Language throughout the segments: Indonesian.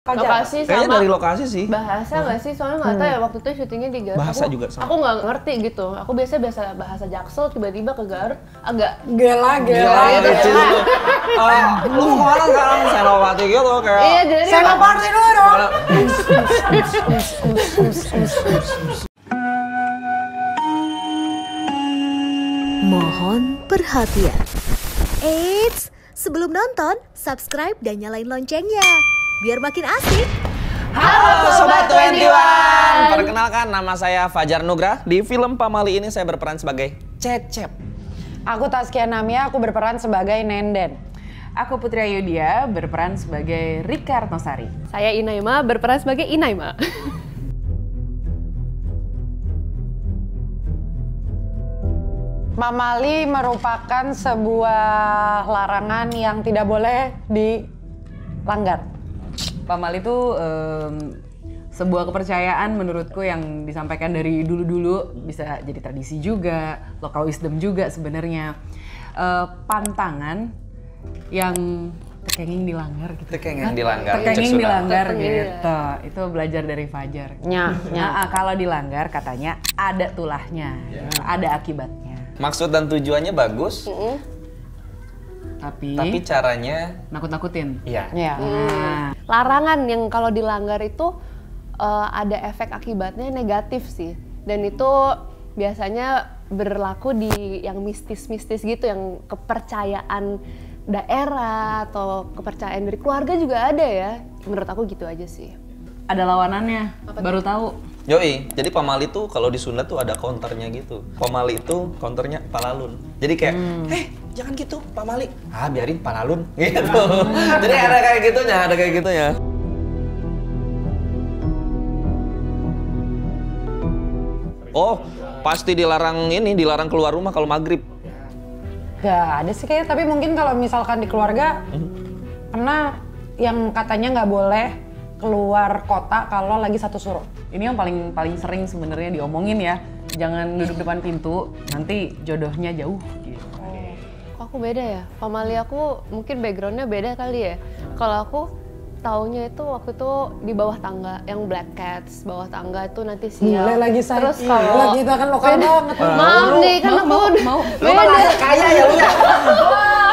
Lokasi Kayaknya sama dari lokasi sih. bahasa nggak sih? Soalnya nggak tahu ya waktu itu syutingnya di Garut. Bahasa juga sama. Aku nggak ngerti gitu. Aku biasa bahasa Jaksel, tiba-tiba ke Garut agak Gela gitu. Lu kemana sekarang? Senopati gitu kayak. Iya, jadi Senopati dulu dong. Mohon perhatian. Eits, sebelum nonton, subscribe dan nyalain loncengnya. Biar makin asik. Halo Sobat 21. Perkenalkan, nama saya Fajar Nugra. Di film Pamali ini saya berperan sebagai Cecep. Aku Taskia Namia, aku berperan sebagai Nenden. Aku Putri Ayudia, berperan sebagai Rika Ratnasari. saya Inaima berperan sebagai Inaima. Pamali merupakan sebuah larangan yang tidak boleh dilanggar. Pamali itu sebuah kepercayaan menurutku yang disampaikan dari dulu-dulu, bisa jadi tradisi juga, local wisdom juga sebenarnya. Pantangan yang tekenging dilanggar gitu. Tekenging dilanggar. Tekenging cek dilanggar Tekenging gitu. Itu belajar dari Fajar. Nya. Kalau dilanggar katanya ada tulahnya, ada akibatnya. Maksud dan tujuannya bagus, Tapi caranya nakut-nakutin. iya. Ya. Larangan yang kalau dilanggar itu ada efek akibatnya negatif sih. Dan itu biasanya berlaku di yang mistis-mistis gitu, yang kepercayaan daerah atau kepercayaan dari keluarga juga ada ya. Menurut aku gitu aja sih. Ada lawanannya, baru tahu. Yoi, jadi pamali tuh kalau di Sunda tuh ada counternya gitu. Pamali itu counternya palalun. Jadi kayak, jangan gitu pamali. Ah, biarin palalun gitu. Jadi ada kayak gitunya, Oh, pasti dilarang keluar rumah kalau maghrib. Gak ada sih kayaknya, tapi mungkin kalau misalkan di keluarga pernah yang katanya nggak boleh keluar kota kalau lagi satu suruh. Ini yang paling sering sebenarnya diomongin ya. Jangan duduk depan pintu, nanti jodohnya jauh gitu. Kok aku beda ya? Pamali aku mungkin backgroundnya beda kali ya. Kalau aku taunya itu waktu itu di bawah tangga, yang Black Cats, bawah tangga itu nanti siang. Gila lagi saya. Terus kalau Gila, kita kan lokal banget. maaf nih kan aku mau. beda. Kaya ya lu ya.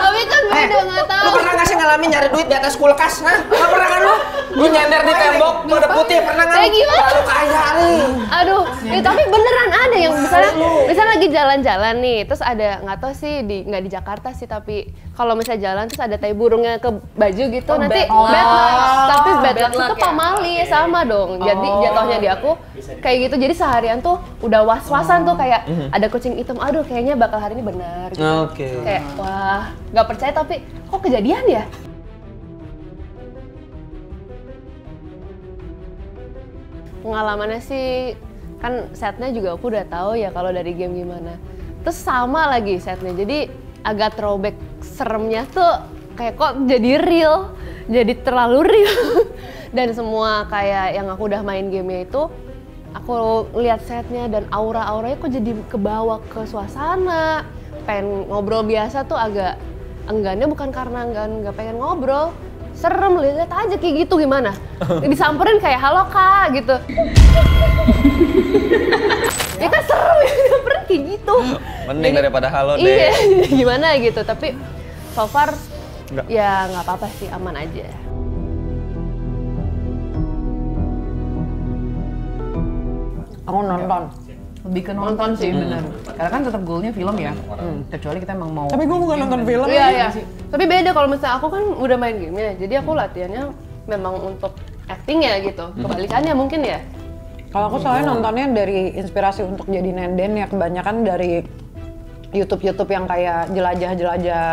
Tapi kan beda nggak tahu. Lu pernah nggak sih ngalamin nyari duit di atas kulkas? Hah? Nggak pernah kan lu? Lu nyender di tembok, kode putih, pernah nggak? Kayak gimana? Lu kaya nih. Aduh, tapi beneran ada yang misalnya lagi jalan-jalan nih, terus ada nggak tahu sih nggak di Jakarta sih, tapi kalau misalnya jalan terus ada tai burungnya ke baju gitu, nanti bad luck. Tapi bad luck itu pamali sama dong. Jadi jatuhnya di aku kayak gitu. Jadi seharian tuh udah was-wasan tuh kayak ada kucing hitam. Aduh, kayaknya bakal hari ini benar. Gitu. Oke. Kayak wah, nggak percaya tapi kok kejadian ya? Pengalamannya sih kan setnya juga aku udah tahu ya kalau dari game gimana. Terus sama lagi setnya, jadi agak throwback seremnya tuh kayak kok jadi real, jadi terlalu real. Dan semua kayak yang aku udah main gamenya itu, aku lihat setnya dan aura-auranya kok jadi kebawa ke suasana. Pengen ngobrol biasa tuh agak enggannya bukan karena nggak pengen ngobrol. Serem, lihat aja kayak gitu gimana? Disamperin kayak halo kak gitu. Ya kan serem ya, disamperin kayak gitu. Mending daripada halo deh. Iya, gimana gitu. Tapi so far ya nggak apa-apa sih, aman aja. Aku nonton. Lebih ke nonton sih bener. Karena kan tetap goalnya film ya. Kecuali kita emang mau. Tapi gue bukan nonton film. Iya, iya. Tapi beda kalau misalnya aku kan udah main gamenya, jadi aku latihannya memang untuk acting ya gitu. Kebalikannya mungkin ya. Kalau aku soalnya nontonnya dari inspirasi untuk jadi Nenden ya, kebanyakan dari YouTube yang kayak jelajah-jelajah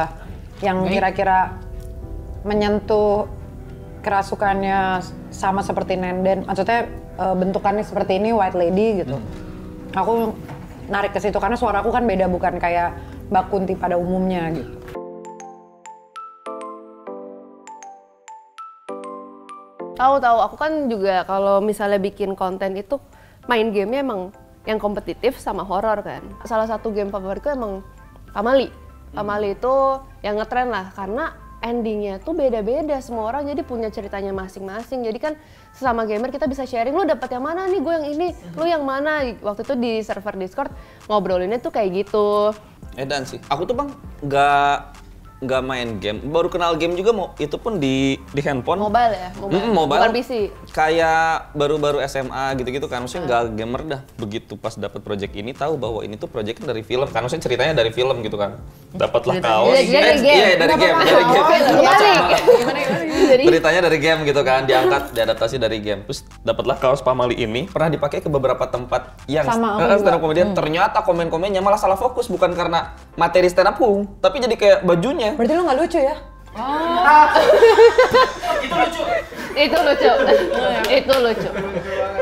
yang kira-kira menyentuh kerasukannya sama seperti Nenden. Maksudnya bentukannya seperti ini, White Lady gitu. Aku narik ke situ karena suaraku kan beda, bukan kayak Mbak Kunti pada umumnya gitu. Tahu, aku kan juga kalau misalnya bikin konten itu main gamenya emang yang kompetitif sama horor kan. Salah satu game favoritku emang Pamali. Pamali itu yang ngetren lah karena endingnya tuh beda-beda semua orang, jadi punya ceritanya masing-masing. Jadi kan sesama gamer kita bisa sharing, lu dapat yang mana nih, gue yang ini, lu yang mana. Waktu itu di server Discord ngobrolinnya tuh kayak gitu. Dan sih, aku tuh bang nggak main game, baru kenal game juga itu pun di handphone. Mobile ya? Mobile. Bukan PC? Kayak baru-baru SMA gitu-gitu kan, maksudnya nggak gamer dah. Begitu pas dapat project ini tahu bahwa ini tuh project dari film kan, maksudnya ceritanya dari film gitu kan. Dapatlah kaos. Dari game. Iya, dari game. Gimana? Beritanya dari game gitu kan, diadaptasi dari game. Terus dapatlah kaos Pamali ini, pernah dipakai ke beberapa tempat yang stand up komedian. Ternyata komen-komennya malah salah fokus, bukan karena materi stand up tapi jadi kayak bajunya. Berarti lu nggak lucu ya? Itu lucu.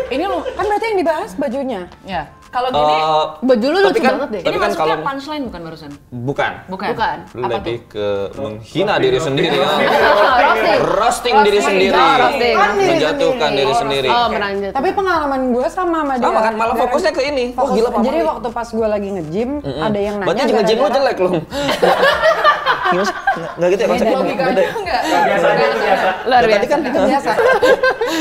Ini lu kan berarti yang dibahas bajunya. Ya. Kalau gini, baju lu lucu banget deh. ini kan masuknya kalau punchline bukan barusan? Bukan. Lebih ke menghina diri sendiri. Roasting diri sendiri. Menjatuhkan diri sendiri. Oh, meranjat. Tapi pengalaman gue sama dia. Sama kan, malah fokusnya ke ini. Oh gila Pamali. Jadi waktu pas gue lagi nge-gym, ada yang nanya. Berarti nge-gym lu jelek lu. Nggak gitu ya konsepnya? Logikanya enggak. Luar biasa. Tadi kan Itu biasa.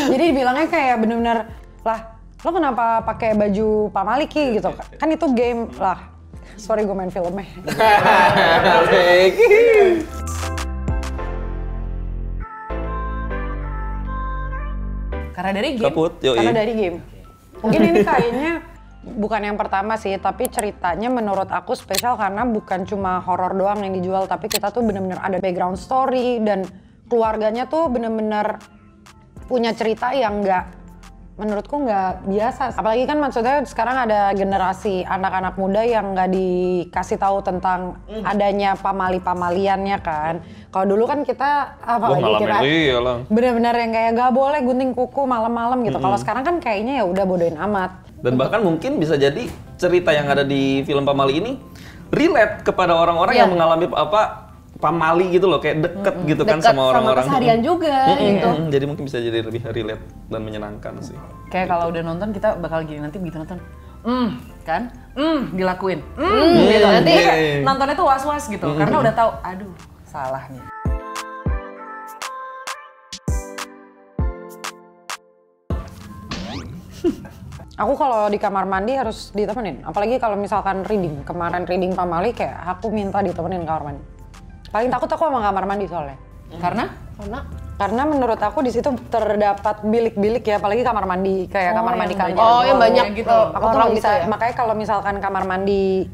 Jadi dibilangnya kayak bener-bener, lah lo kenapa pakai baju Pamali Ki gitu? Kan itu game lah. Sorry gue main filmnya. Karena dari game. Kaput, yoi. Karena dari game. Mungkin ini kayaknya bukan yang pertama sih, tapi ceritanya menurut aku spesial karena bukan cuma horor doang yang dijual, tapi kita tuh bener-bener ada background story dan keluarganya tuh bener-bener punya cerita yang menurutku nggak biasa. Apalagi kan maksudnya sekarang ada generasi anak-anak muda yang nggak dikasih tahu tentang adanya pamali-pamaliannya kan. Kalau dulu kan kita apalagi kita bener-bener yang kayak nggak boleh gunting kuku malam-malam gitu. Kalau sekarang kan kayaknya ya udah bodohin amat. Dan bahkan mungkin bisa jadi cerita yang ada di film Pamali ini relate kepada orang-orang yang mengalami Pamali gitu loh, kayak deket gitu kan sama orang-orang. Sama keseharian juga gitu. Jadi mungkin bisa jadi lebih relate dan menyenangkan sih. Kayak kalau udah nonton kita bakal gini, nanti begitu nonton kan? Dilakuin. Gitu. Nanti nontonnya tuh was-was gitu. Karena udah tahu, aduh, salah nih. Aku kalau di kamar mandi harus ditemenin. Apalagi kalau misalkan reading. Kemarin reading Pamali kayak aku minta ditemenin kamar mandi. Paling takut aku sama kamar mandi soalnya. Karena menurut aku di situ terdapat bilik-bilik ya, apalagi kamar mandi kayak kamar mandi kantor. Oh, yang banyak gitu. Aku tuh nggak bisa. gitu ya? Makanya kalau misalkan kamar mandi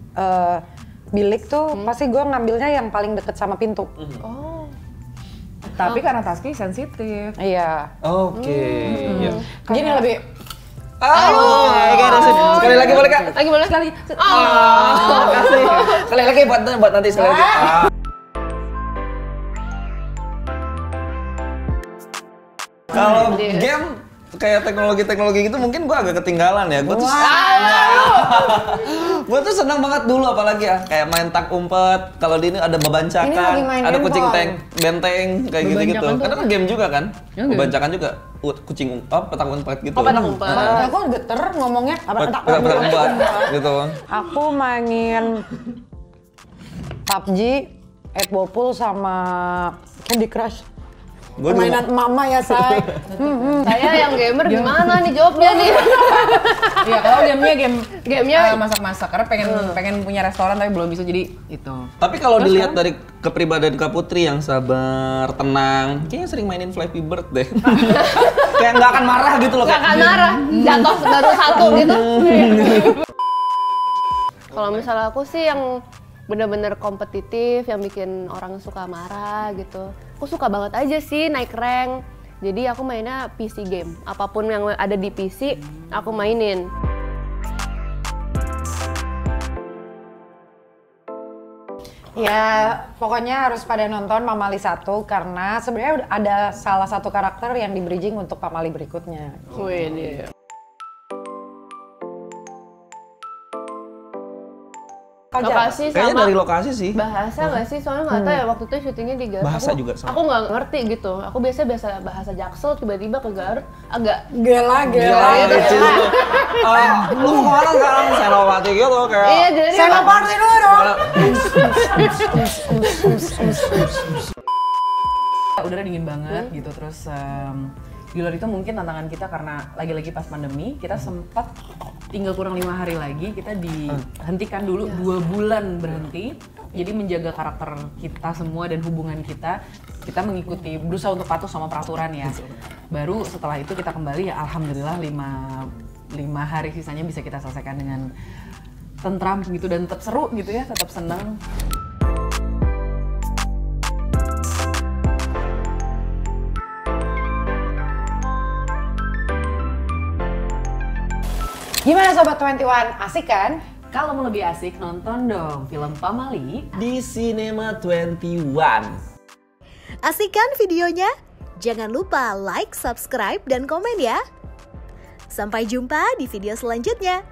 bilik tuh pasti gue ngambilnya yang paling deket sama pintu. Tapi karena Taski sensitif. Iya. Oke. Iya. Gini lebih. Sekali lagi boleh Kak? Lagi boleh? Sekali. Makasih. Sekali lagi buat nanti sekali lagi. Kalau game kayak teknologi gitu mungkin gue agak ketinggalan ya. Gue tuh senang banget dulu apalagi ya kayak main tak umpet. Kalau di ini ada bebancakan, ada kucing benteng kayak gitu-gitu. Karena kan game juga kan. Bebancakan juga. Kucing petak umpet gitu. Petak umpet. Aku geter ngomongnya Petak umpet gitu. Aku mainin PUBG, Edwopul sama Candy Crush. Permainan mama ya, Say. Saya yang gamer gimana nih jawabnya nih? Iya, kalau Gamenya masak-masak karena pengen punya restoran tapi belum bisa, jadi itu. Tapi kalau dilihat dari kepribadian Kak Putri yang sabar, tenang, kayaknya sering mainin Flappy Bird deh. Kayak nggak akan marah gitu loh. nggak akan marah, jatuh baru satu gitu. Kalau misalnya aku sih yang bener-bener kompetitif, yang bikin orang suka marah gitu. Aku suka banget aja sih naik rank. Jadi aku mainnya PC game. Apapun yang ada di PC, aku mainin. Ya, pokoknya harus pada nonton Pamali 1 karena sebenarnya udah ada salah satu karakter yang di bridging untuk Pamali berikutnya. Wih, dia. Lokasi Kayaknya sama dari lokasi sih. bahasa nggak sih? Soalnya nggak tahu ya waktu itu syutingnya di Garut. Bahasa juga sama. Aku nggak ngerti gitu. Aku biasa bahasa Jaksel, tiba-tiba ke Garut agak Gela gitu. Lu kemana sekarang? Senopati gitu kayak. Iya, jadi Senopati dulu dong. udara dingin banget gitu. Terus di luar itu mungkin tantangan kita karena lagi-lagi pas pandemi, kita sempat tinggal kurang 5 hari lagi, kita dihentikan dulu 2 bulan berhenti. Jadi menjaga karakter kita semua dan hubungan kita mengikuti, berusaha untuk patuh sama peraturan ya. Baru setelah itu kita kembali ya alhamdulillah 5 hari sisanya bisa kita selesaikan dengan tentram gitu dan tetap seru gitu ya, tetap senang. Gimana Sobat 21, asik kan? Kalau mau lebih asik, nonton dong film Pamali di Cinema 21. Asik kan videonya? Jangan lupa like, subscribe, dan komen ya. Sampai jumpa di video selanjutnya.